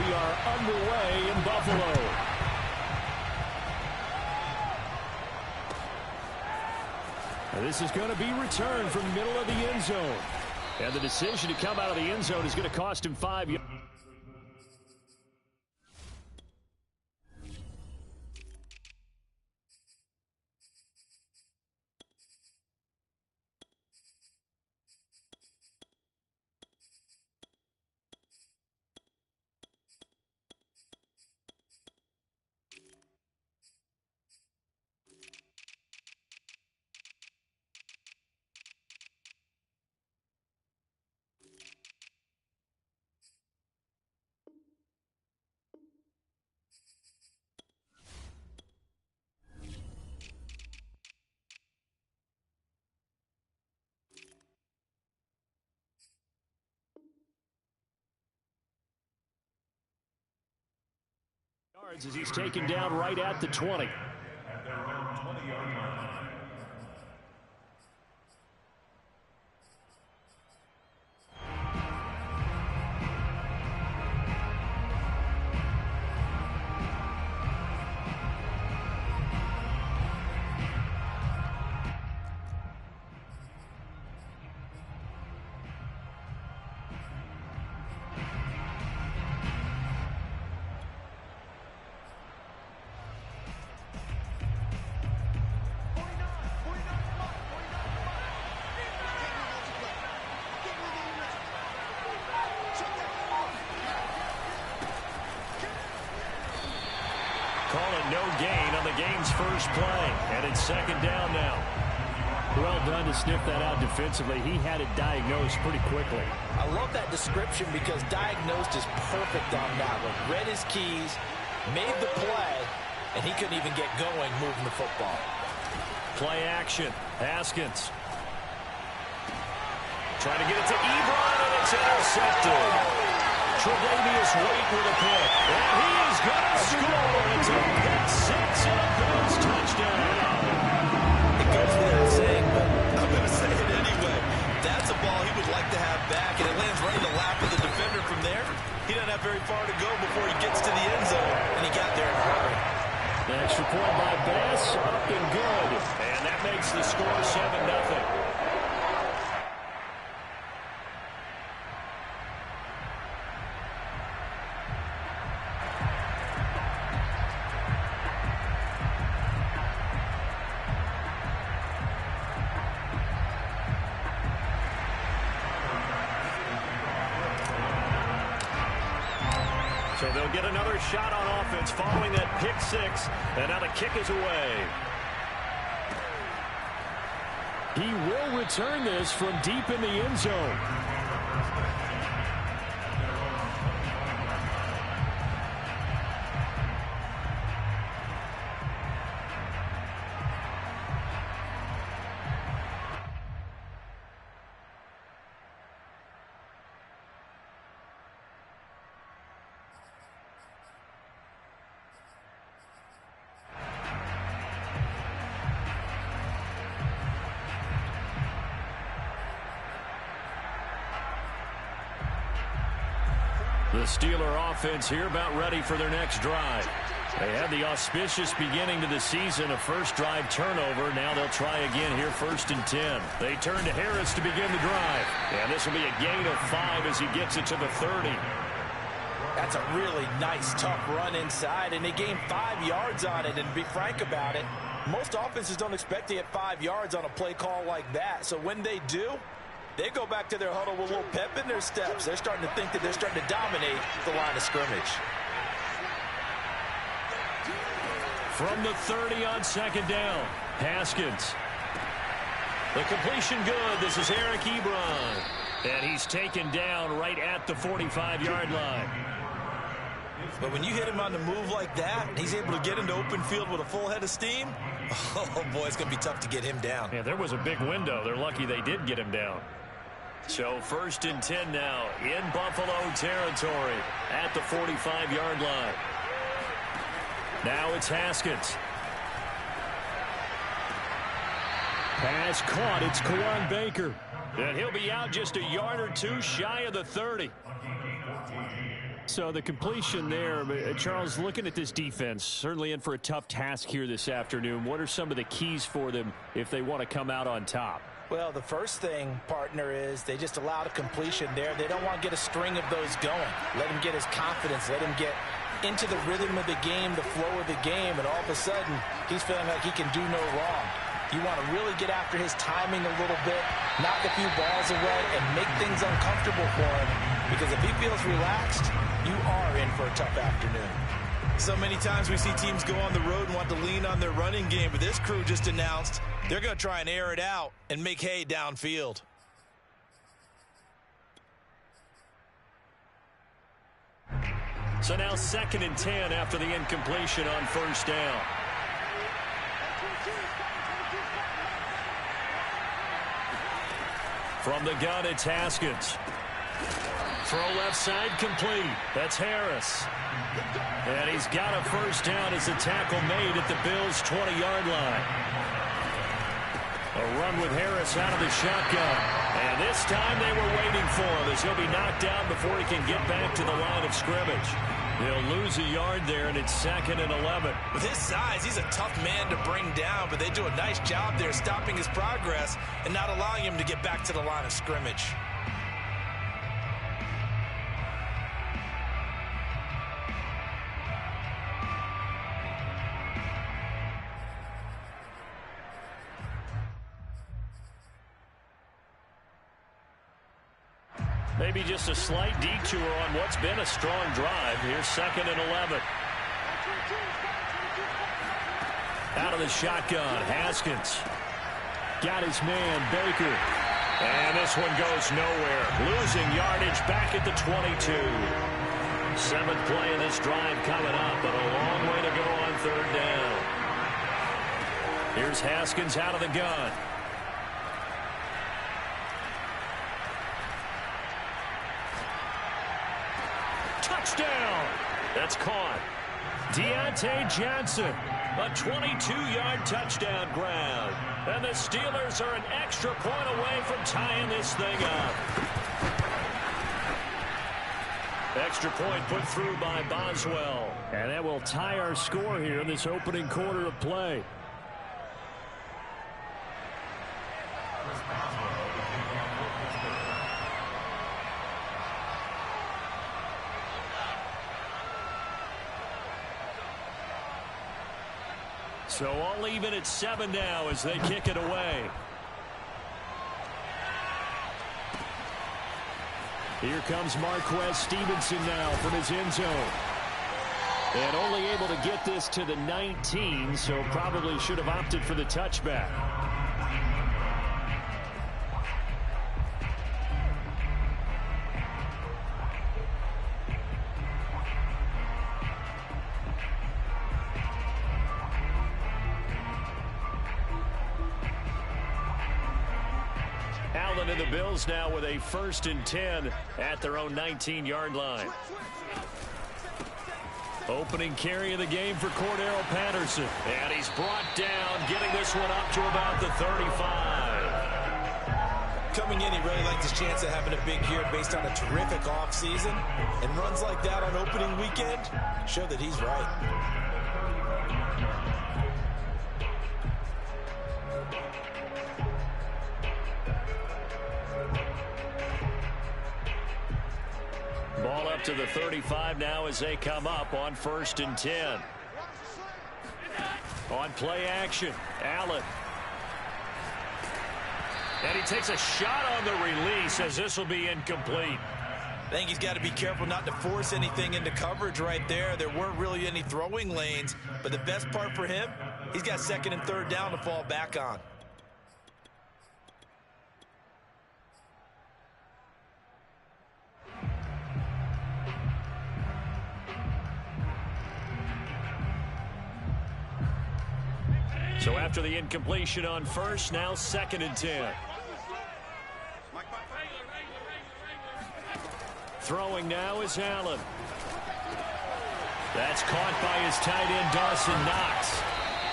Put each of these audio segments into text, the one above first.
we are underway in Buffalo. And this is going to be returned from the middle of the end zone. And the decision to come out of the end zone is going to cost him 5 yards. As he's taken down right at the 20. Call it no gain on the game's first play. And it's second down now. Well done to sniff that out defensively. He had it diagnosed pretty quickly. I love that description because diagnosed is perfect on that one. Read his keys, made the play, and he couldn't even get going moving the football. Play action. Haskins. Trying to get it to Ebron, and it's intercepted. Tre'Davious White with a pick. And he is going to score. It's a pick six and a Bills touchdown. It goes without saying, but I'm going to say it anyway. That's a ball he would like to have back, and it lands right in the lap of the defender from there. He doesn't have very far to go before he gets to the end zone, and he got there in a hurry. The extra point by Bass, up and good. And that makes the score 7-0. So they'll get another shot on offense following that pick six. And now the kick is away. He will return this from deep in the end zone. The Steeler offense here about ready for their next drive. They had the auspicious beginning to the season, a first drive turnover. Now they'll try again here, 1st and 10. They turn to Harris to begin the drive. And this will be a gain of 5 as he gets it to the 30. That's a really nice, tough run inside, and they gained 5 yards on it. And to be frank about it, most offenses don't expect to hit 5 yards on a play call like that. So when they do, they go back to their huddle with a little pep in their steps. They're starting to think that they're starting to dominate the line of scrimmage. From the 30 on second down, Haskins. The completion good. This is Eric Ebron. And he's taken down right at the 45-yard line. But when you hit him on the move like that, he's able to get into open field with a full head of steam, oh, boy, it's going to be tough to get him down. Yeah, there was a big window. They're lucky they did get him down. So 1st and 10 now in Buffalo territory at the 45-yard line. Now it's Haskins. Pass caught. It's Kawan Baker. And he'll be out just a yard or two shy of the 30. So the completion there, Charles, looking at this defense, certainly in for a tough task here this afternoon. What are some of the keys for them if they want to come out on top? Well, the first thing, partner, is they just allowed a completion there. They don't want to get a string of those going. Let him get his confidence. Let him get into the rhythm of the game, the flow of the game, and all of a sudden, he's feeling like he can do no wrong. You want to really get after his timing a little bit, knock a few balls away, and make things uncomfortable for him. Because if he feels relaxed, you are in for a tough afternoon. So many times we see teams go on the road and want to lean on their running game, but this crew just announced they're going to try and air it out and make hay downfield. So now 2nd and 10 after the incompletion on first down. From the gun, it's Haskins. Throw left side complete. That's Harris. And he's got a first down as the tackle made at the Bills' 20-yard line. A run with Harris out of the shotgun. And this time they were waiting for him as he'll be knocked down before he can get back to the line of scrimmage. They'll lose a yard there, and it's 2nd and 11. With his size, he's a tough man to bring down, but they do a nice job there stopping his progress and not allowing him to get back to the line of scrimmage. Maybe just a slight detour on what's been a strong drive. Here's 2nd and 11. Out of the shotgun, Haskins. Got his man, Baker. And this one goes nowhere. Losing yardage back at the 22. 7th play of this drive coming up, but a long way to go on 3rd down. Here's Haskins out of the gun. Touchdown! That's caught. Deontay Johnson, a 22-yard touchdown grab. And the Steelers are an extra point away from tying this thing up. Extra point put through by Boswell. And that will tie our score here in this opening quarter of play. So all even at 7 now as they kick it away. Here comes Marquez Stevenson now from his end zone. And only able to get this to the 19, so probably should have opted for the touchback. Allen and the Bills now with a 1st and 10 at their own 19-yard line. Opening carry of the game for Cordero Patterson. And he's brought down, getting this one up to about the 35. Coming in, he really liked his chance of having a big year based on a terrific offseason. And runs like that on opening weekend show that he's right. Ball up to the 35 now as they come up on 1st and 10. On play action, Allen. And he takes a shot on the release as this will be incomplete. I think he's got to be careful not to force anything into coverage right there. There weren't really any throwing lanes, but the best part for him, he's got 2nd and 3rd down to fall back on. So after the incompletion on 1st, now 2nd and 10. Throwing now is Allen. That's caught by his tight end, Dawson Knox.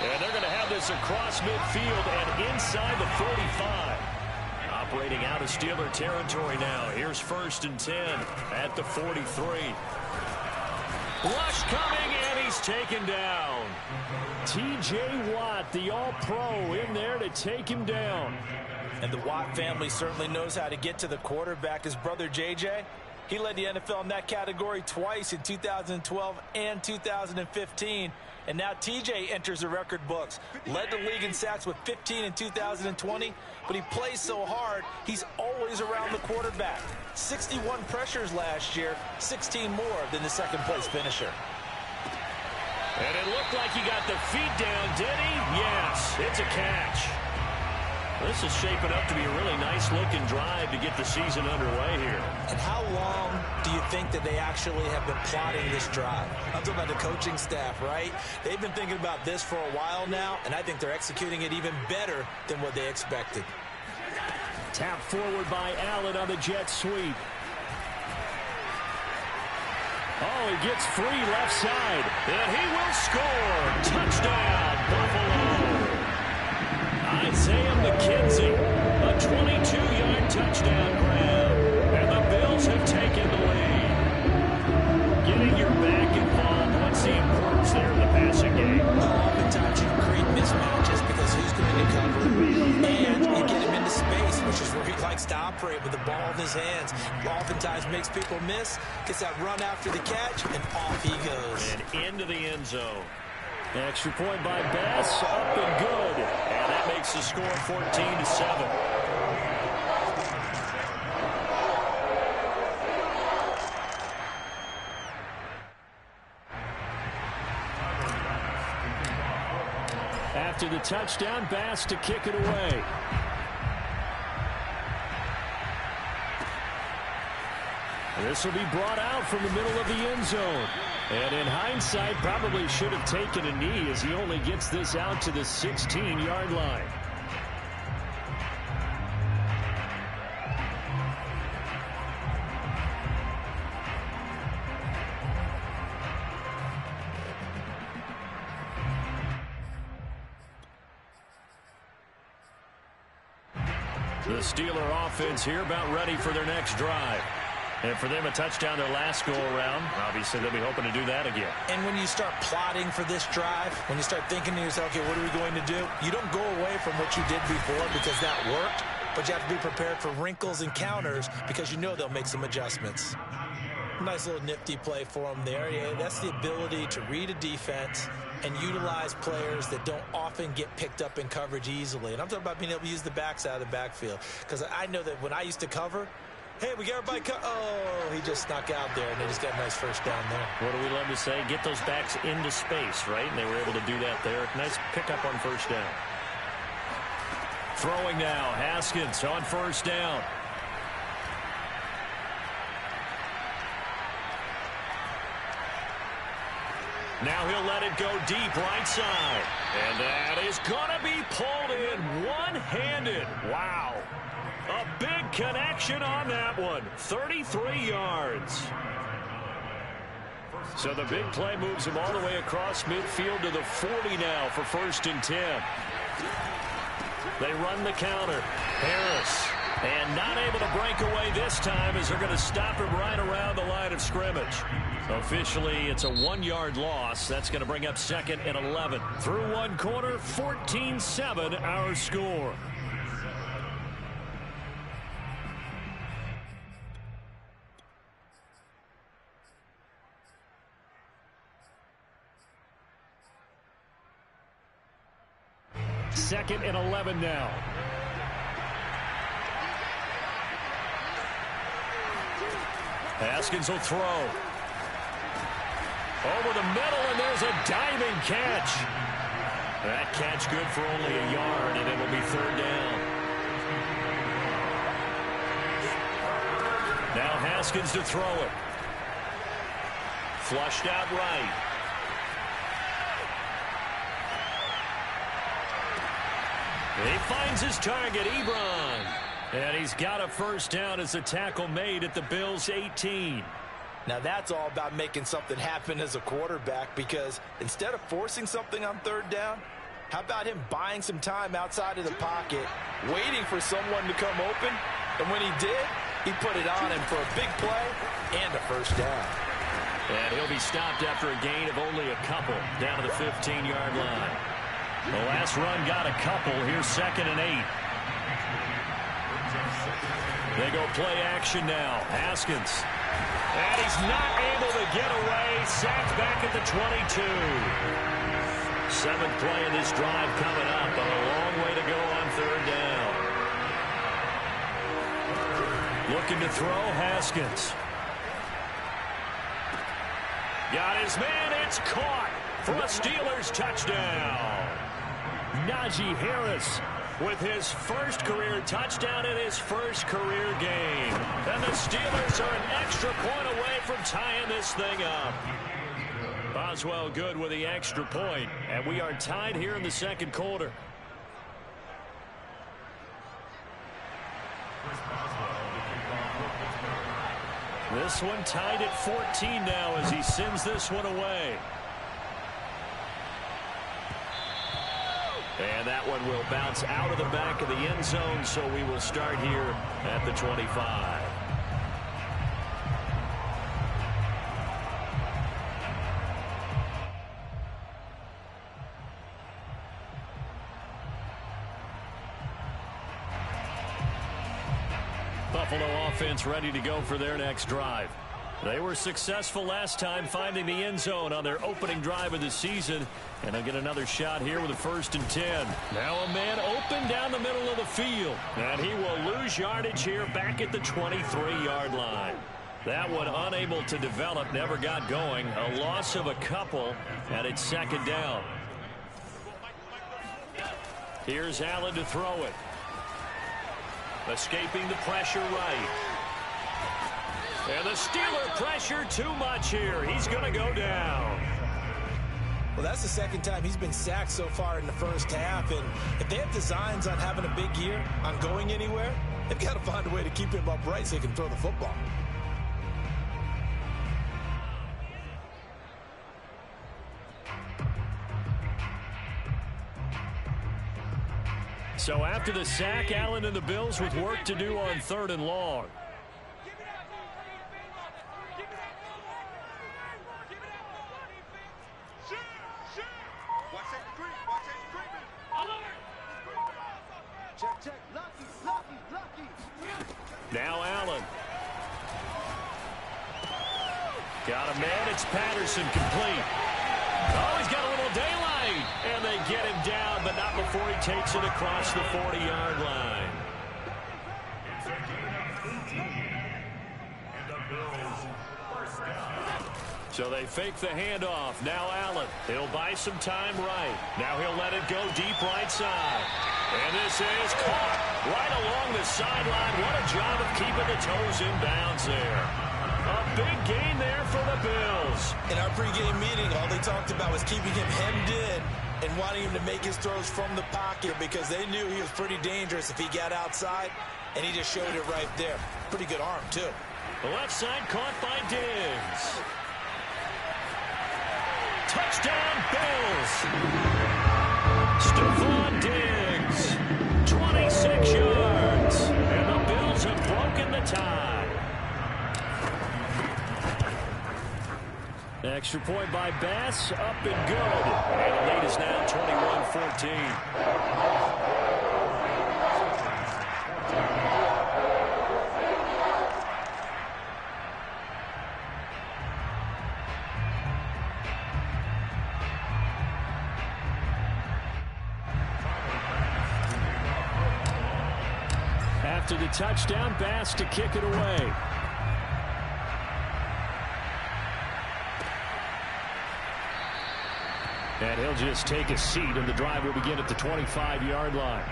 And they're going to have this across midfield and inside the 45. Operating out of Steeler territory now. Here's 1st and 10 at the 43. Rush coming, and he's taken down. T.J. Watt, the All-Pro, in there to take him down. And the Watt family certainly knows how to get to the quarterback. His brother J.J., he led the NFL in that category twice in 2012 and 2015. And now T.J. enters the record books. Led the league in sacks with 15 in 2020, but he plays so hard, he's always around the quarterback. 61 pressures last year, 16 more than the second-place finisher. And it looked like he got the feet down, did he? Yes, it's a catch. This is shaping up to be a really nice-looking drive to get the season underway here. And how long do you think that they actually have been plotting this drive? I'm talking about the coaching staff, right? They've been thinking about this for a while now, and I think they're executing it even better than what they expected. Tap forward by Allen on the jet sweep. Oh, he gets free left side, and he will score. Touchdown, Buffalo. Isaiah McKenzie, a 22-yard touchdown grab, and the Bills have taken the lead. Getting your back involved, what's the importance there in the passing game? Oftentimes you create mismatches because who's going to cover, and you get him into space, which is where he likes to operate with the ball in his hands. Oftentimes makes people miss, gets that run after the catch, and off he goes. And into the end zone. Extra point by Bass, up and good. And that makes the score 14-7. After the touchdown, Bass to kick it away. This will be brought out from the middle of the end zone. And in hindsight, probably should have taken a knee as he only gets this out to the 16-yard line. The Steeler offense here about ready for their next drive. And for them, a touchdown their last go-around. Obviously, they'll be hoping to do that again. And when you start plotting for this drive, when you start thinking to yourself, okay, what are we going to do? You don't go away from what you did before because that worked, but you have to be prepared for wrinkles and counters because you know they'll make some adjustments. Nice little nifty play for them there. Yeah, that's the ability to read a defense and utilize players that don't often get picked up in coverage easily. And I'm talking about being able to use the backs out of the backfield because I know that when I used to cover, hey, we got everybody oh, he just snuck out there, and they just got a nice first down there. What do we love to say? Get those backs into space, right? And they were able to do that there. Nice pickup on first down. Throwing now, Haskins on first down. Now he'll let it go deep right side. And that is going to be pulled in one-handed. Wow. A big connection on that one. 33 yards. So the big play moves him all the way across midfield to the 40 now for 1st and 10. They run the counter. Harris. And not able to break away this time as they're going to stop him right around the line of scrimmage. Officially, it's a 1-yard loss. That's going to bring up 2nd and 11. Through one quarter, 14-7 our score. Second and 11 now. Haskins will throw. Over the middle, and there's a diving catch. That catch good for only a yard, and it'll be 3rd down. Now Haskins to throw it. Flushed out right. He finds his target, Ebron. And he's got a first down as a tackle made at the Bills' 18. Now that's all about making something happen as a quarterback, because instead of forcing something on 3rd down, how about him buying some time outside of the pocket, waiting for someone to come open, and when he did, he put it on him for a big play and a first down. And he'll be stopped after a gain of only a couple down to the 15-yard line. The last run got a couple. Here's 2nd and 8. They go play action now. Haskins. And he's not able to get away. Sacked back at the 22. 7th play in this drive coming up, but a long way to go on 3rd down. Looking to throw, Haskins. Got his man. It's caught for a Steelers touchdown. Najee Harris with his first career touchdown in his first career game. And the Steelers are an extra point away from tying this thing up. Boswell good with the extra point, and we are tied here in the 2nd quarter. This one tied at 14 now as he sends this one away. And that one will bounce out of the back of the end zone, so we will start here at the 25. Buffalo offense ready to go for their next drive. They were successful last time finding the end zone on their opening drive of the season. And they'll get another shot here with a 1st and 10. Now a man open down the middle of the field. And he will lose yardage here back at the 23-yard line. That one unable to develop, never got going. A loss of a couple, and it's 2nd down. Here's Allen to throw it. Escaping the pressure right. And the Steeler pressure too much here. He's going to go down. Well, that's the 2nd time he's been sacked so far in the first half. And if they have designs on having a big year, on going anywhere, they've got to find a way to keep him upright so he can throw the football. So after the sack, Allen and the Bills with work to do on 3rd and long. Now Allen. Got a man. It's Patterson complete. Oh, he's got a little daylight. And they get him down, but not before he takes it across the 40-yard line. So they fake the handoff. Now Allen. He'll buy some time right. Now he'll let it go deep right side. And this is caught right along the sideline. What a job of keeping the toes in bounds there. A big gain there for the Bills. In our pregame meeting, all they talked about was keeping him hemmed in and wanting him to make his throws from the pocket because they knew he was pretty dangerous if he got outside, and he just showed it right there. Pretty good arm, too. The left side caught by Diggs. Touchdown, Bills. Stephon Diggs, 26 yards. And the Bills have broken the tie. Extra point by Bass, up and good. And the lead is now 21-14. After the touchdown, Bass to kick it away. And he'll just take a seat, and the drive will begin at the 25-yard line.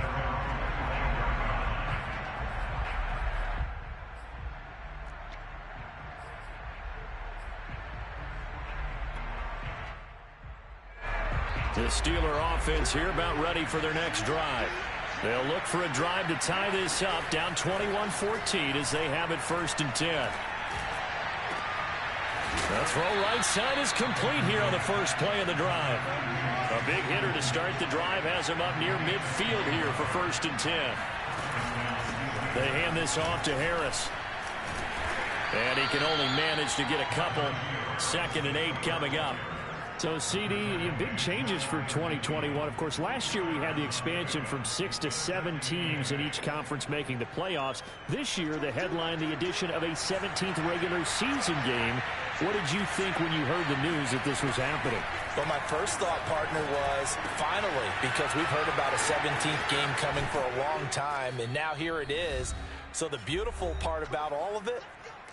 The Steeler offense here about ready for their next drive. They'll look for a drive to tie this up, down 21-14 as they have it 1st and 10. The throw right side is complete here on the first play of the drive. A big hitter to start the drive has him up near midfield here for 1st and 10. They hand this off to Harris. And he can only manage to get a couple 2nd and 8 coming up. So, CD, big changes for 2021. Of course, last year we had the expansion from 6 to 7 teams in each conference making the playoffs. This year, the headline, the addition of a 17th regular season game. What did you think when you heard the news that this was happening? Well, my first thought, partner, was finally, because we've heard about a 17th game coming for a long time, and now here it is. So the beautiful part about all of it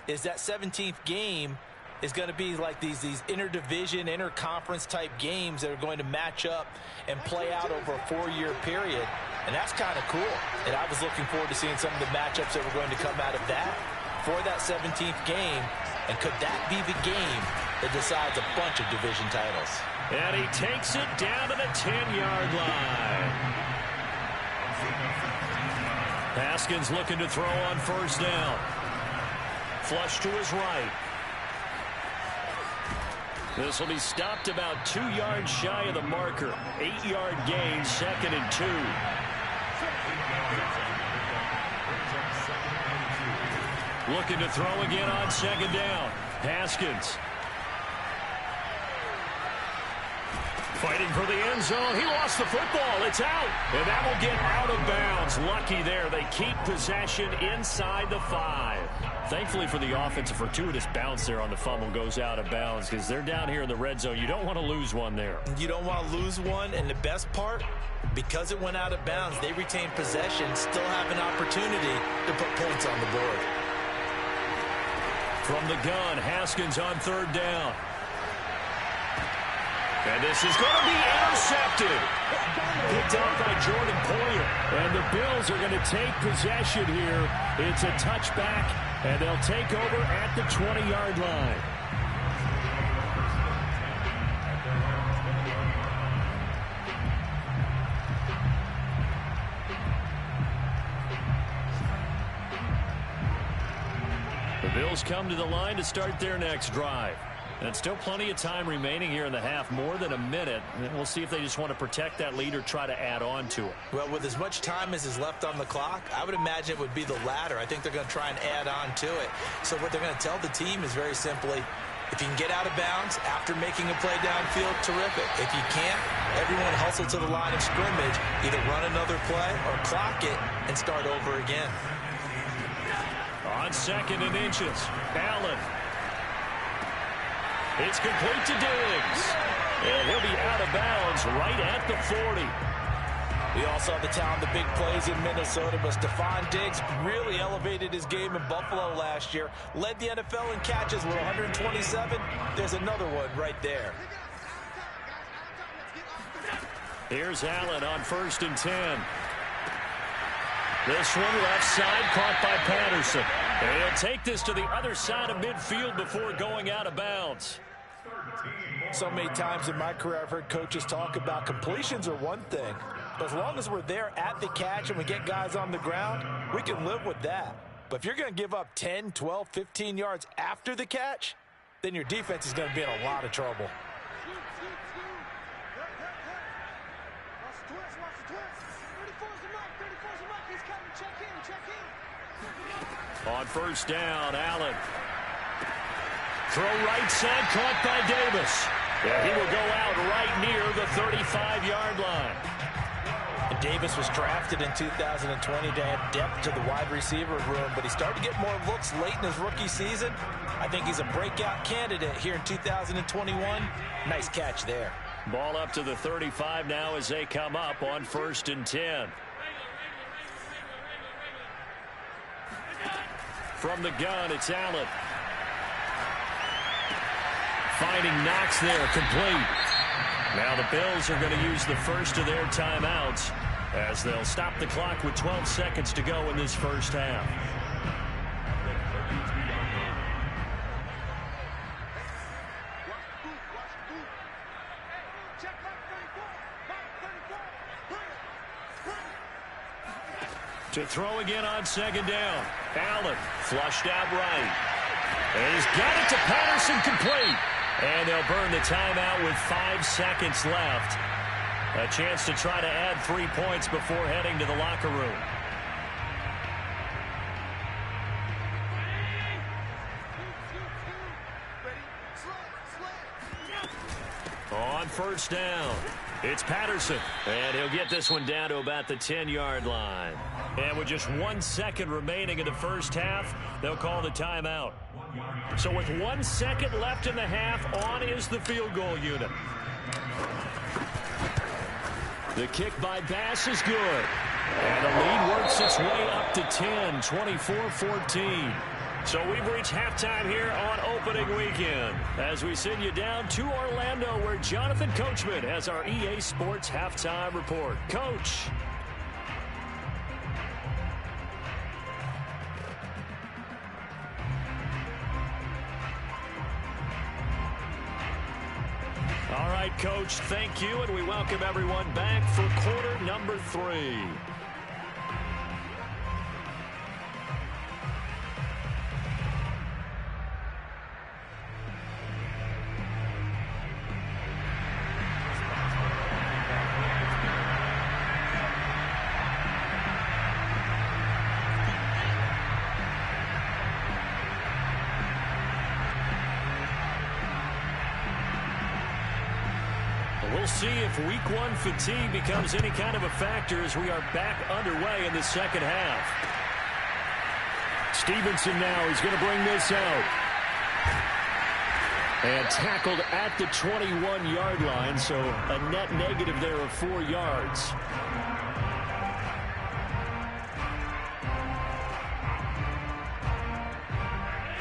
is that 17th game is going to be like these interdivision, interconference type games that are going to match up and play out over a 4-year period. And that's kind of cool. And I was looking forward to seeing some of the matchups that were going to come out of that for that 17th game. And could that be the game that decides a bunch of division titles? And he takes it down to the 10-yard line. Haskins looking to throw on first down. Flush to his right. This will be stopped about 2 yards shy of the marker. 8-yard gain, 2nd and 2. Looking to throw again on 2nd down. Haskins. Fighting for the end zone. He lost the football. It's out. And that will get out of bounds. Lucky there. They keep possession inside the 5. Thankfully for the offense, a fortuitous bounce there on the fumble goes out of bounds because they're down here in the red zone. You don't want to lose one there. You don't want to lose one. And the best part, because it went out of bounds, they retain possession, still have an opportunity to put points on the board. From the gun, Haskins on 3rd down. And this is going to be intercepted. Picked off by Jordan Poyer. And the Bills are going to take possession here. It's a touchback, and they'll take over at the 20-yard line. The Bills come to the line to start their next drive. And still plenty of time remaining here in the half, more than a minute. And we'll see if they just want to protect that lead or try to add on to it. Well, with as much time as is left on the clock, I would imagine it would be the latter. I think they're going to try and add on to it. So what they're going to tell the team is very simply, if you can get out of bounds after making a play downfield, terrific. If you can't, everyone hustle to the line of scrimmage, either run another play or clock it and start over again. On 2nd and inches, Allen. It's complete to Diggs. And he'll be out of bounds right at the 40. We all saw the talent, the big plays in Minnesota, but Stephon Diggs really elevated his game in Buffalo last year. Led the NFL in catches with 127. There's another one right there. Here's Allen on 1st and 10. This one left side, caught by Patterson. And he'll take this to the other side of midfield before going out of bounds. So many times in my career I've heard coaches talk about completions are one thing. But as long as we're there at the catch and we get guys on the ground, we can live with that. But if you're going to give up 10, 12, 15 yards after the catch, then your defense is going to be in a lot of trouble. On 1st down, Allen. Throw right side, caught by Davis. Yeah, he will go out right near the 35-yard line. And Davis was drafted in 2020 to add depth to the wide receiver room, but he started to get more looks late in his rookie season. I think he's a breakout candidate here in 2021. Nice catch there. Ball up to the 35 now as they come up on 1st and 10. From the gun, it's Allen. Finding Knox there, complete. Now the Bills are going to use the first of their timeouts as they'll stop the clock with 12 seconds to go in this first half. To throw again on 2nd down. Allen flushed out right. And he's got it to Patterson, complete. And they'll burn the timeout with 5 seconds left. A chance to try to add 3 points before heading to the locker room. On first down, it's Patterson. And he'll get this one down to about the 10-yard line. And with just 1 second remaining in the first half, they'll call the timeout. So with 1 second left in the half, on is the field goal unit. The kick by Bass is good. And the lead works its way up to 10, 24-14. So we've reached halftime here on opening weekend as we send you down to Orlando where Jonathan Coachman has our EA Sports halftime report. Coach. All right, Coach, thank you, and we welcome everyone back for quarter number 3. We'll see if week 1 fatigue becomes any kind of a factor as we are back underway in the second half. Stevenson now, he's going to bring this out. And tackled at the 21-yard line, so a net negative there of 4 yards.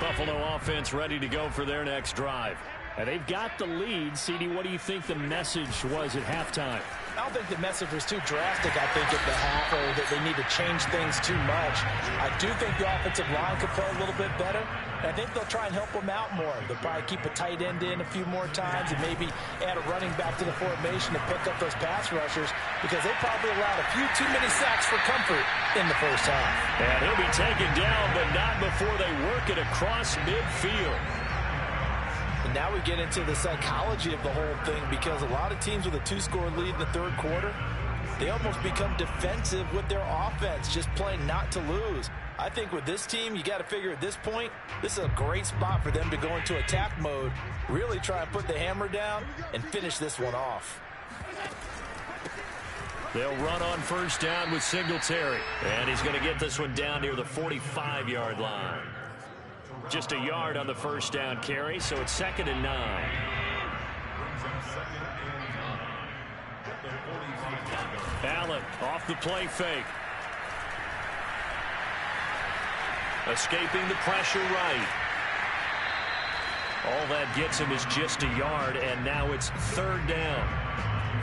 Buffalo offense ready to go for their next drive. And they've got the lead. CD, what do you think the message was at halftime? I don't think the message was too drastic, I think, at the half, or that they need to change things too much. I do think the offensive line could play a little bit better. And I think they'll try and help them out more. They'll probably keep a tight end in a few more times and maybe add a running back to the formation to pick up those pass rushers because they probably allowed a few too many sacks for comfort in the first half. And he'll be taken down, but not before they work it across midfield. And now we get into the psychology of the whole thing because a lot of teams with a 2-score lead in the third quarter, they almost become defensive with their offense, just playing not to lose. I think with this team, you got to figure at this point, this is a great spot for them to go into attack mode, really try and put the hammer down and finish this one off. They'll run on first down with Singletary. And he's going to get this one down near the 45-yard line. Just a yard on the first down carry, so it's 2nd and 9. Allen off the play fake. Escaping the pressure right. All that gets him is just a yard, and now it's 3rd down.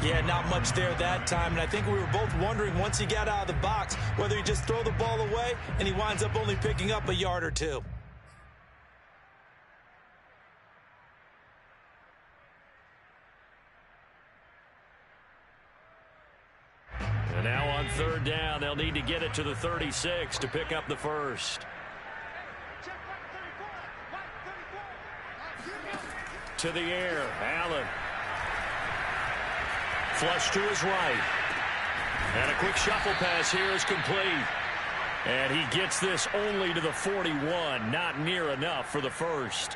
Yeah, not much there that time, and I think we were both wondering once he got out of the box whether he just throw the ball away, and he winds up only picking up a yard or 2. And now on 3rd down, they'll need to get it to the 36 to pick up the first. To the air, Allen. Flush to his right. And a quick shuffle pass here is complete. And he gets this only to the 41, not near enough for the first.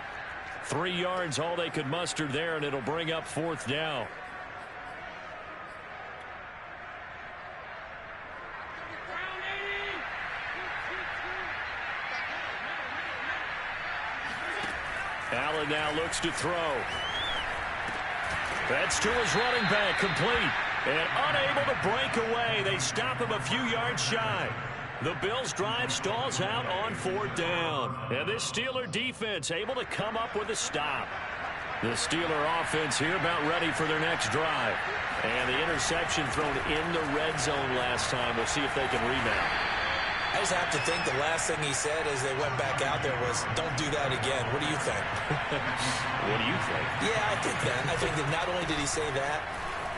3 yards all they could muster there, and it'll bring up 4th down. Allen now looks to throw. That's to his running back, complete. And unable to break away. They stop him a few yards shy. The Bills' drive stalls out on 4th down. And this Steeler defense able to come up with a stop. The Steeler offense here about ready for their next drive. And the interception thrown in the red zone last time. We'll see if they can rebound. I just have to think the last thing he said as they went back out there was, don't do that again. What do you think? What do you think? Yeah, I think that. I think that not only did he say that,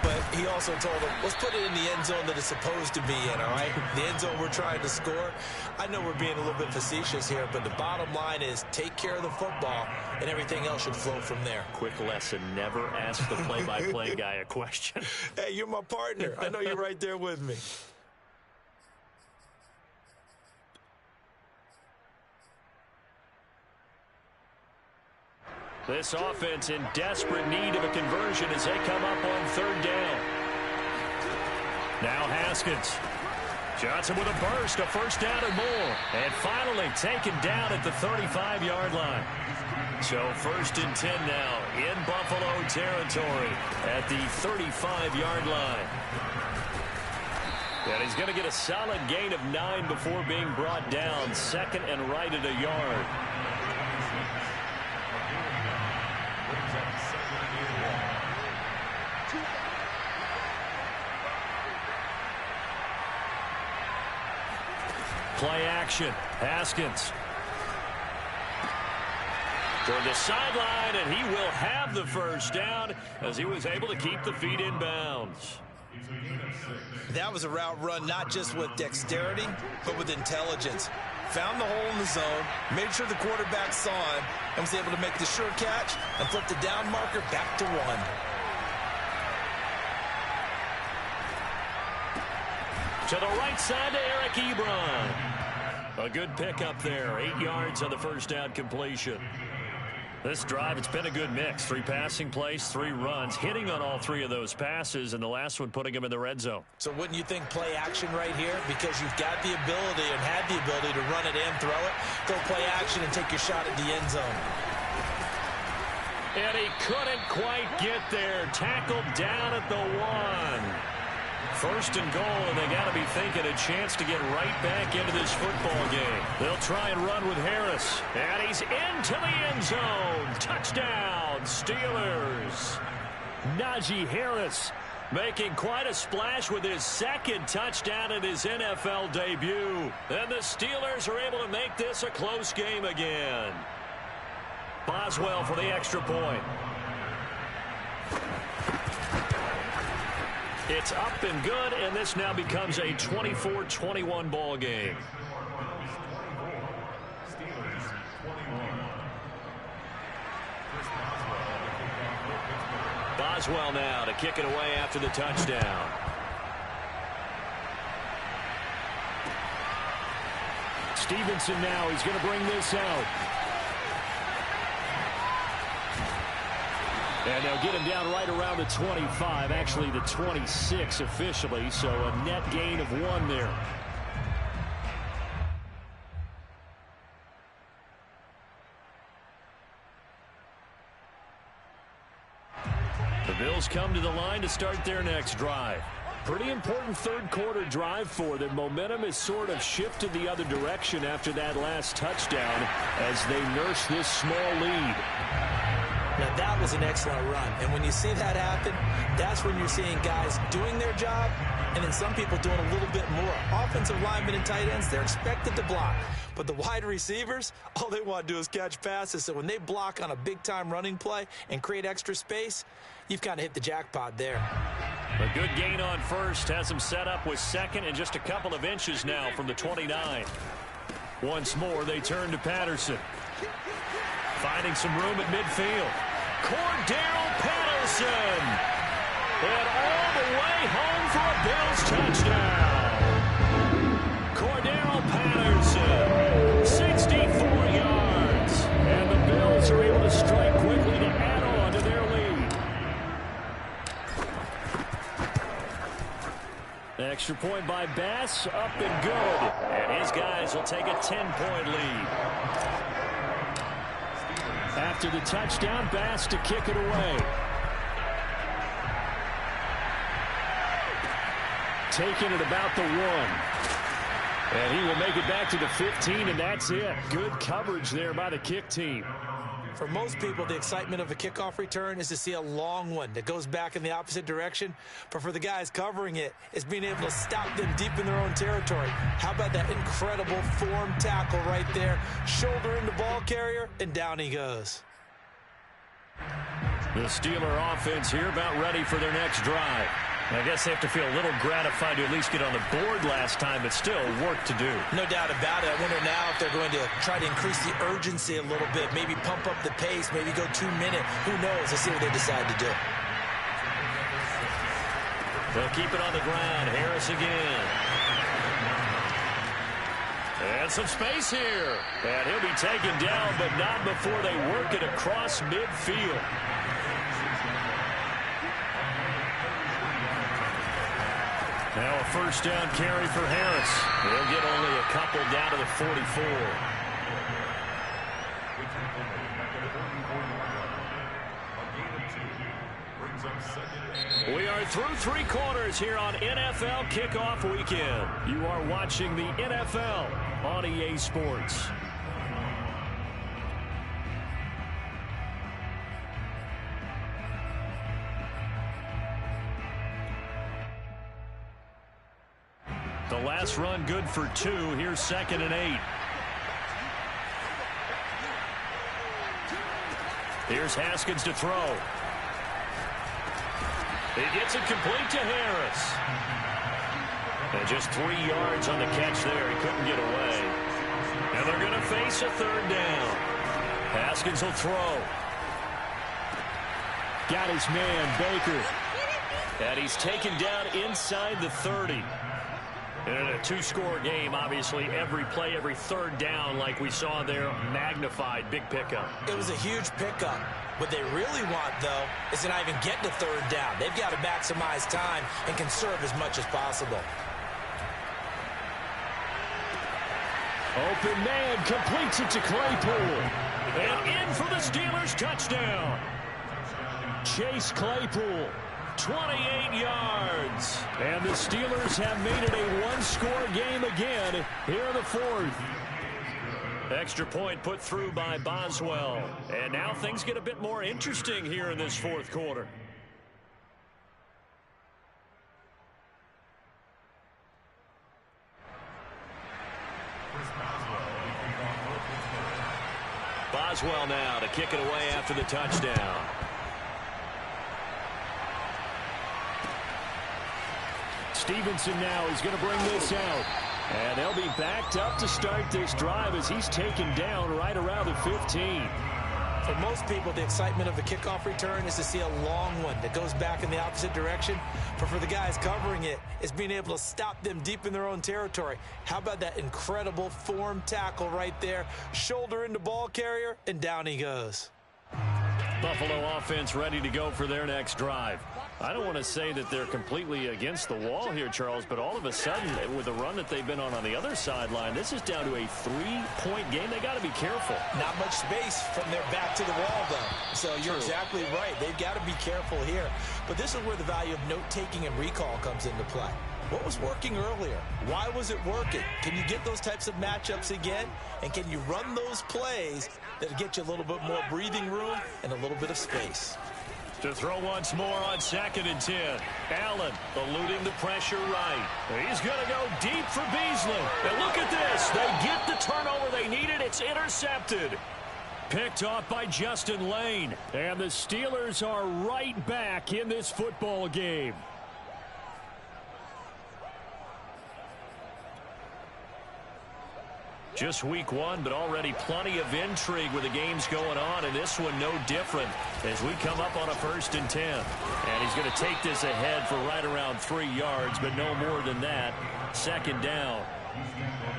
but he also told them, let's put it in the end zone that it's supposed to be in, all right? The end zone we're trying to score. I know we're being a little bit facetious here, but the bottom line is take care of the football, and everything else should flow from there. Quick lesson, never ask the play-by-play guy a question. Hey, you're my partner. I know you're right there with me. This offense in desperate need of a conversion as they come up on third down. Now Haskins. Johnson with a burst, a first down and more. And finally taken down at the 35-yard line. So first and 10 now in Buffalo territory at the 35-yard line. And he's going to get a solid gain of 9 before being brought down. Second and right at a yard. Play action. Haskins. Toward the sideline, and he will have the first down as he was able to keep the feet in bounds. That was a route run not just with dexterity, but with intelligence. Found the hole in the zone, made sure the quarterback saw him, and was able to make the sure catch and flip the down marker back to 1. To the right side to Eric Ebron. A good pickup there. 8 yards on the first down completion. This drive, it's been a good mix. 3 passing plays, 3 runs, hitting on all 3 of those passes, and the last one putting him in the red zone. So wouldn't you think play action right here? Because you've got the ability and had the ability to run it and throw it. Go play action and take your shot at the end zone. And he couldn't quite get there. Tackled down at the 1. First and goal, and they got to be thinking a chance to get right back into this football game. They'll try and run with Harris. And he's into the end zone. Touchdown, Steelers. Najee Harris making quite a splash with his second touchdown in his NFL debut. And the Steelers are able to make this a close game again. Boswell for the extra point. It's up and good, and this now becomes a 24-21 ball game. Boswell now to kick it away after the touchdown. Stevenson now, he's going to bring this out. And they'll get him down right around the 25, actually the 26 officially, so a net gain of 1 there. The Bills come to the line to start their next drive. Pretty important third quarter drive for them. Momentum has sort of shifted the other direction after that last touchdown as they nurse this small lead. Now, that was an excellent run. And when you see that happen, that's when you're seeing guys doing their job and then some people doing a little bit more. Offensive linemen and tight ends, they're expected to block. But the wide receivers, all they want to do is catch passes. So when they block on a big-time running play and create extra space, you've kind of hit the jackpot there. A good gain on first has him set up with second and just a couple of inches now from the 29. Once more, they turn to Patterson. Finding some room at midfield. Cordero Patterson. And all the way home for a Bills touchdown. Cordero Patterson. 64 yards. And the Bills are able to strike quickly to add on to their lead. Extra point by Bass. Up and good. And his guys will take a 10-point lead. After the touchdown, Bass to kick it away. Taking it about the 1. And he will make it back to the 15, and that's it. Good coverage there by the kick team. For most people, the excitement of a kickoff return is to see a long one that goes back in the opposite direction. But for the guys covering it, it's being able to stop them deep in their own territory. How about that incredible form tackle right there? Shoulder into ball carrier, and down he goes. The Steeler offense here about ready for their next drive. I guess they have to feel a little gratified to at least get on the board last time, but still work to do. No doubt about it. I wonder now if they're going to try to increase the urgency a little bit, maybe pump up the pace, maybe go 2-minute. Who knows? Let's see what they decide to do. They'll keep it on the ground. Harris again. And got some space here. And he'll be taken down, but not before they work it across midfield. Now a first down carry for Harris. They'll get only a couple down to the 44. We are through 3 quarters here on NFL Kickoff Weekend. You are watching the NFL on EA Sports. The last run good for 2. Here's 2nd and 8. Here's Haskins to throw. He gets it complete to Harris. And just 3 yards on the catch there. He couldn't get away. And they're going to face a 3rd down. Haskins will throw. Got his man, Baker. And he's taken down inside the 30. And in a 2-score game, obviously, every play, every 3rd down, like we saw there, magnified. Big pickup. It was a huge pickup. What they really want, though, is to not even get to 3rd down. They've got to maximize time and conserve as much as possible. Open man completes it to Claypool. And in for the Steelers touchdown. Chase Claypool, 28 yards. And the Steelers have made it a 1-score game again here in the 4th. Extra point put through by Boswell. And now things get a bit more interesting here in this 4th quarter. Boswell now to kick it away after the touchdown. Stevenson now is going to bring this out. And they'll be backed up to start this drive as he's taken down right around the 15. For most people, the excitement of the kickoff return is to see a long one that goes back in the opposite direction. But for the guys covering it, it's being able to stop them deep in their own territory. How about that incredible form tackle right there? Shoulder into ball carrier, and down he goes. Buffalo offense ready to go for their next drive. I don't want to say that they're completely against the wall here, Charles, but all of a sudden, with the run that they've been on the other sideline, this is down to a 3-point game. They got to be careful. Not much space from their back to the wall, though. So you're exactly right. They've got to be careful here. But this is where the value of note-taking and recall comes into play. What was working earlier? Why was it working? Can you get those types of matchups again? And can you run those plays that get you a little bit more breathing room and a little bit of space? To throw once more on 2nd and 10. Allen eluding the pressure right. He's going to go deep for Beasley. And look at this. They get the turnover they needed. It's intercepted. Picked off by Justin Lane. And the Steelers are right back in this football game. Just week 1, but already plenty of intrigue with the games going on, and this one no different as we come up on a 1st and 10. And he's going to take this ahead for right around 3 yards, but no more than that. 2nd down.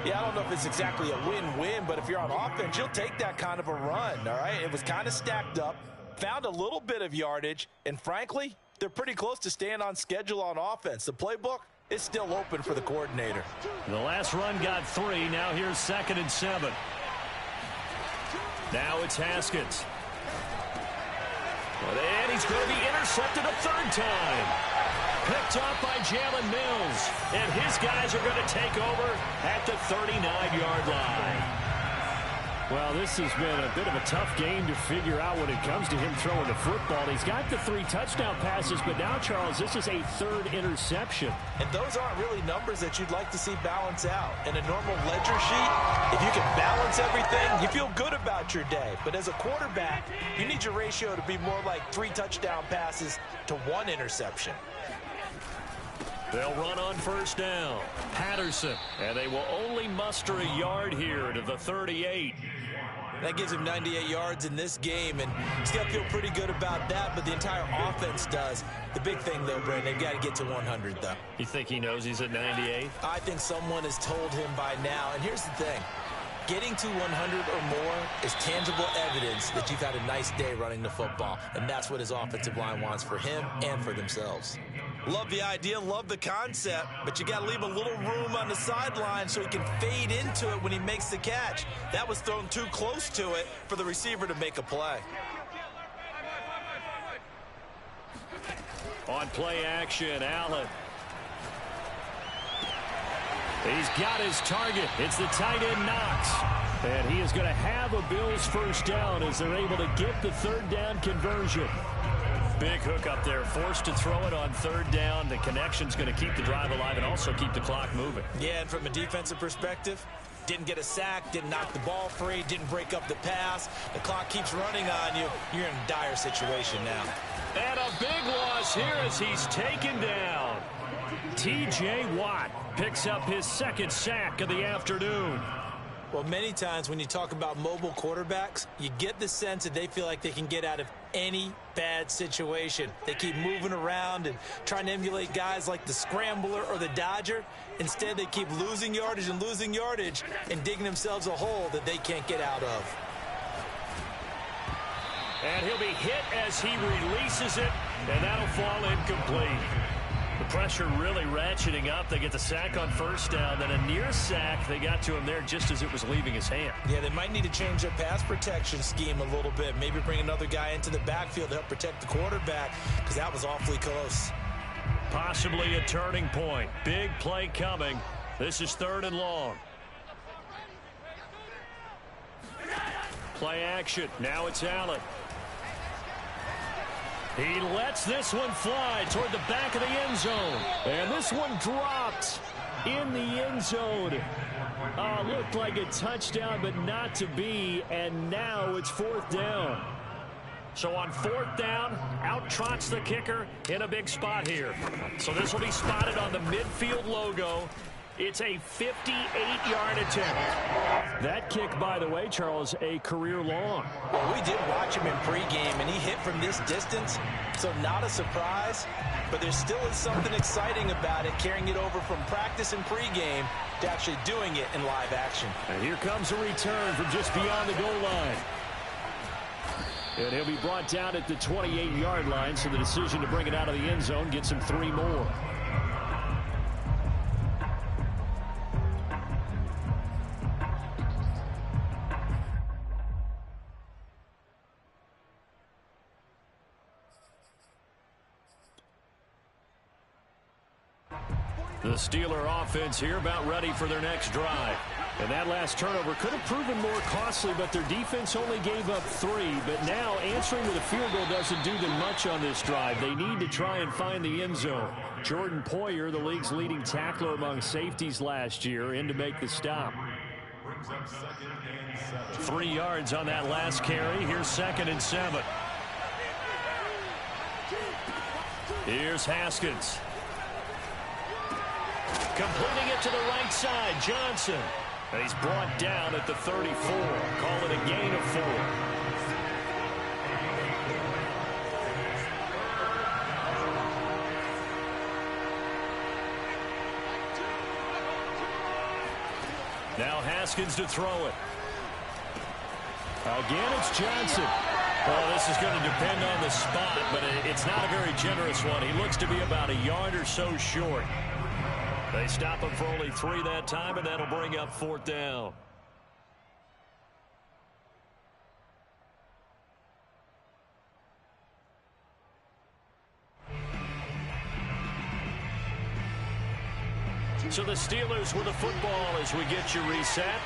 Yeah, I don't know if it's exactly a win-win, but if you're on offense, you'll take that kind of a run, all right? It was kind of stacked up, found a little bit of yardage, and frankly, they're pretty close to staying on schedule on offense. The playbook, it's still open for the coordinator. The last run got 3. Now here's 2nd and 7. Now it's Haskins. And he's going to be intercepted a 3rd time. Picked off by Jalen Mills. And his guys are going to take over at the 39-yard line. Well, this has been a bit of a tough game to figure out when it comes to him throwing the football. He's got the 3 touchdown passes, but now, Charles, this is a 3rd interception. And those aren't really numbers that you'd like to see balance out. In a normal ledger sheet, if you can balance everything, you feel good about your day. But as a quarterback, you need your ratio to be more like 3 touchdown passes to 1 interception. They'll run on 1st down. Patterson. And they will only muster a yard here to the 38. That gives him 98 yards in this game, and he's got to feel pretty good about that, but the entire offense does. The big thing, though, Brandon, they've got to get to 100, though. You think he knows he's at 98? I think someone has told him by now, and here's the thing. Getting to 100 or more is tangible evidence that you've had a nice day running the football, and that's what his offensive line wants for him and for themselves. Love the idea, love the concept, but you got to leave a little room on the sideline so he can fade into it when he makes the catch. That was thrown too close to it for the receiver to make a play. On play action, Allen. He's got his target. It's the tight end, Knox. And he is going to have a Bills first down as they're able to get the third down conversion. Big hook up there, forced to throw it on third down. The connection's going to keep the drive alive and also keep the clock moving. Yeah, and from a defensive perspective, didn't get a sack, didn't knock the ball free, didn't break up the pass. The clock keeps running on you. You're in a dire situation now. And a big loss here as he's taken down. T.J. Watt picks up his second sack of the afternoon. Well, many times when you talk about mobile quarterbacks, you get the sense that they feel like they can get out of any bad situation. They keep moving around and trying to emulate guys like the Scrambler or the Dodger. Instead, they keep losing yardage and digging themselves a hole that they can't get out of. And he'll be hit as he releases it, and that'll fall incomplete. The pressure really ratcheting up. They get the sack on first down, then a near sack. They got to him there just as it was leaving his hand. Yeah, they might need to change their pass protection scheme a little bit. Maybe bring another guy into the backfield to help protect the quarterback, because that was awfully close. Possibly a turning point. Big play coming. This is 3rd and long. Play action. Now it's Allen. He lets this one fly toward the back of the end zone. And this one dropped in the end zone. Looked like a touchdown, but not to be. And now it's 4th down. So on 4th down, out trots the kicker in a big spot here. So this will be spotted on the midfield logo. It's a 58-yard attempt. That kick, by the way, Charles, a career long. Well, we did watch him in pregame, and he hit from this distance, so not a surprise. But there still is something exciting about it, carrying it over from practice and pregame to actually doing it in live action. And here comes a return from just beyond the goal line. And he'll be brought down at the 28-yard line, so the decision to bring it out of the end zone gets him 3 more. The Steeler offense here about ready for their next drive. And that last turnover could have proven more costly, but their defense only gave up 3. But now answering with a field goal doesn't do them much on this drive. They need to try and find the end zone. Jordan Poyer, the league's leading tackler among safeties last year, in to make the stop. 3 yards on that last carry. Here's 2nd and 7. Here's Haskins. Completing it to the right side, Johnson. He's brought down at the 34. Call it a gain of 4. Now Haskins to throw it. Again, it's Johnson. Well, this is going to depend on the spot, but it's not a very generous one. He looks to be about a yard or so short. They stop him for only 3 that time, and that'll bring up 4th down. So the Steelers with the football as we get you reset.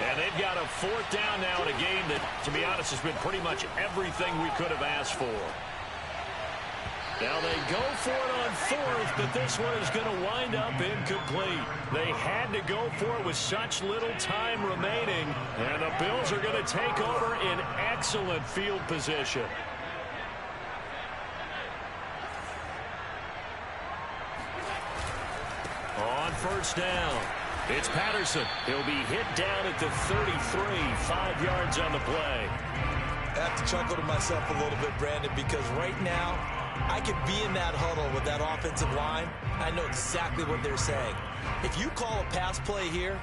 And they've got a 4th down now in a game that, to be honest, has been pretty much everything we could have asked for. Now they go for it on 4th, but this one is going to wind up incomplete. They had to go for it with such little time remaining, and the Bills are going to take over in excellent field position. On 1st down, it's Patterson. He'll be hit down at the 33, 5 yards on the play. I have to chuckle to myself a little bit, Brandon, because right now, I could be in that huddle with that offensive line. I know exactly what they're saying. If you call a pass play here,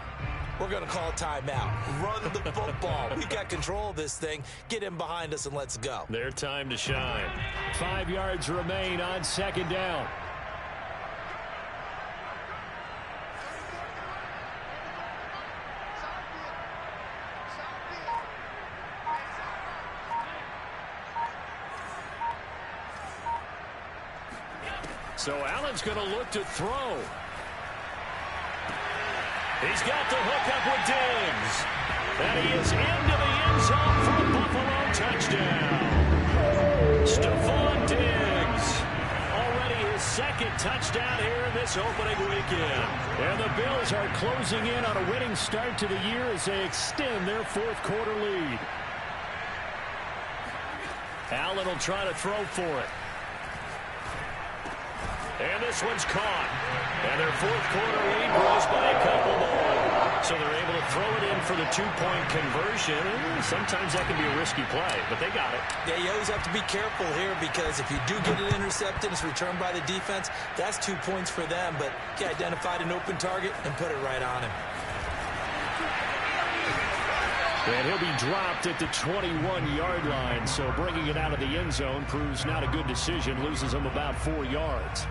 we're going to call a timeout. Run the football. We've got control of this thing. Get him behind us and let's go. Their time to shine. 5 yards remain on second down. So Allen's going to look to throw. He's got the hook up with Diggs. And he is into the end zone for a Buffalo touchdown. Stephon Diggs. Already his second touchdown here in this opening weekend. And the Bills are closing in on a winning start to the year as they extend their fourth quarter lead. Allen will try to throw for it. And this one's caught. And their fourth quarter lead grows by a couple more. So they're able to throw it in for the two-point conversion. Sometimes that can be a risky play, but they got it. Yeah, you always have to be careful here because if you do get it intercepted, it's returned by the defense, that's 2 points for them. But he identified an open target and put it right on him. And he'll be dropped at the 21-yard line. So bringing it out of the end zone proves not a good decision. Loses him about 4 yards.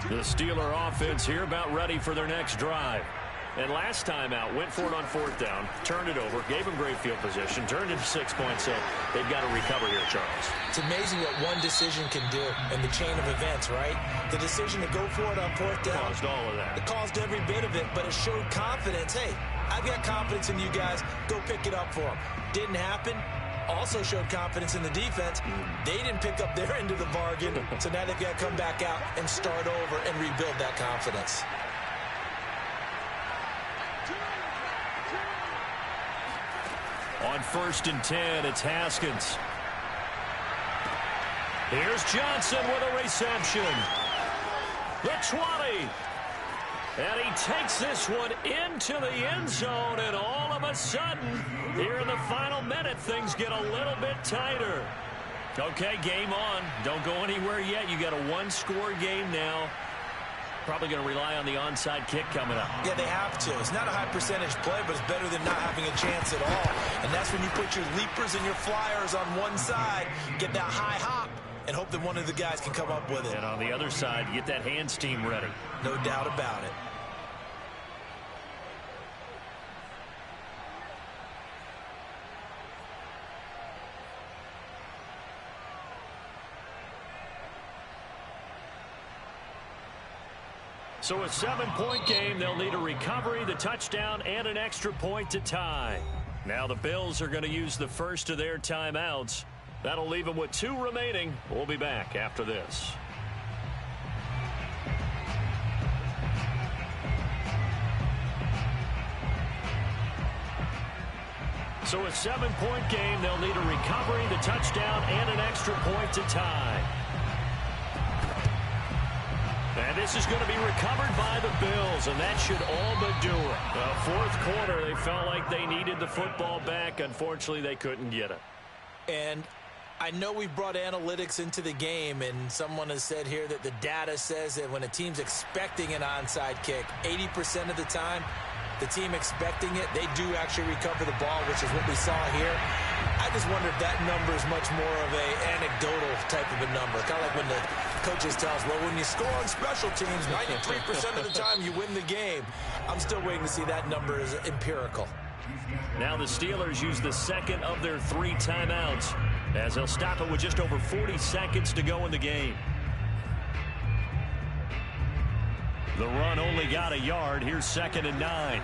The Steeler offense here about ready for their next drive. And last time out, went for it on fourth down, turned it over, gave him great field position, turned it to 6 points, so they've got to recover here, Charles. It's amazing what one decision can do in the chain of events, right? The decision to go for it on fourth down. Caused all of that. It caused every bit of it, but it showed confidence. Hey, I've got confidence in you guys. Go pick it up for them. Didn't happen. Also showed confidence in the defense. They didn't pick up their end of the bargain, so now they've got to come back out and start over and rebuild that confidence. On 1st and 10, it's Haskins. Here's Johnson with a reception. The 20. And he takes this one into the end zone, and all of a sudden, here in the final minute, things get a little bit tighter. Okay, game on. Don't go anywhere yet. You got a one-score game now. Probably going to rely on the onside kick coming up. Yeah, they have to. It's not a high percentage play, but it's better than not having a chance at all. And that's when you put your leapers and your flyers on one side, get that high hop, and hope that one of the guys can come up with it. And on the other side, get that hands team ready. No doubt about it. So a 7-point game. They'll need a recovery, the touchdown, and an extra point to tie. Now the Bills are going to use the first of their timeouts. That'll leave them with 2 remaining. We'll be back after this. So a 7-point game. They'll need a recovery, the touchdown, and an extra point to tie. And this is going to be recovered by the Bills, and that should all but do it. Fourth quarter, they felt like they needed the football back. Unfortunately, they couldn't get it. And I know we've brought analytics into the game, and someone has said here that the data says that when a team's expecting an onside kick, 80% of the time, the team expecting it, they do actually recover the ball, which is what we saw here. I just wonder if that number is much more of a anecdotal type of a number. Kind of like when the coaches tell us, well, when you score on special teams, 93% of the time you win the game. I'm still waiting to see that number is empirical. Now the Steelers use the second of their 3 timeouts as they'll stop it with just over 40 seconds to go in the game. The run only got a yard. Here's 2nd and 9.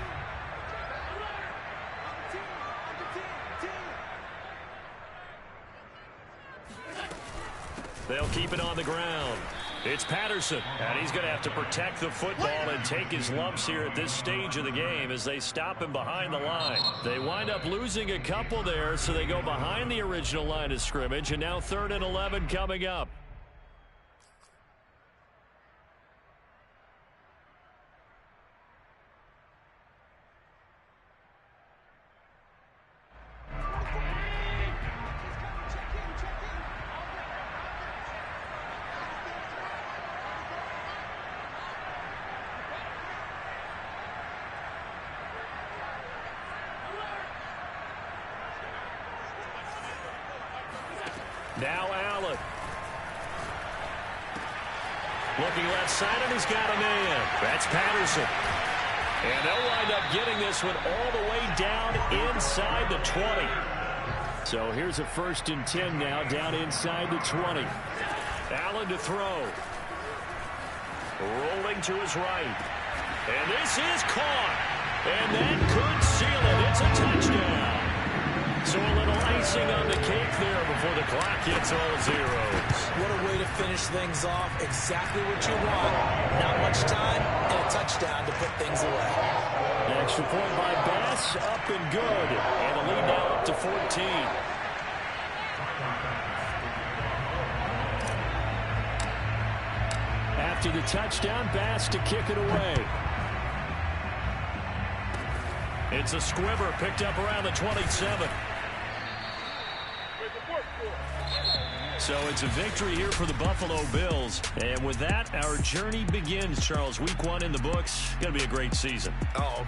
They'll keep it on the ground. It's Patterson, and he's going to have to protect the football and take his lumps here at this stage of the game as they stop him behind the line. They wind up losing a couple there, so they go behind the original line of scrimmage, and now 3rd and 11 coming up. Now Allen. Looking left side, and he's got a man. That's Patterson. And they'll wind up getting this one all the way down inside the 20. So here's a 1st and 10 now, down inside the 20. Allen to throw. Rolling to his right. And this is caught. And that could seal it. It's a touchdown. So a little icing on the cake there before the clock hits all zeros. What a way to finish things off. Exactly what you want. Not much time and a touchdown to put things away. An extra point by Bass, up and good. And a lead now up to 14. After the touchdown, Bass to kick it away. It's a squibber picked up around the 27. So it's a victory here for the Buffalo Bills. And with that, our journey begins, Charles. Week 1 in the books. Going to be a great season. Oh,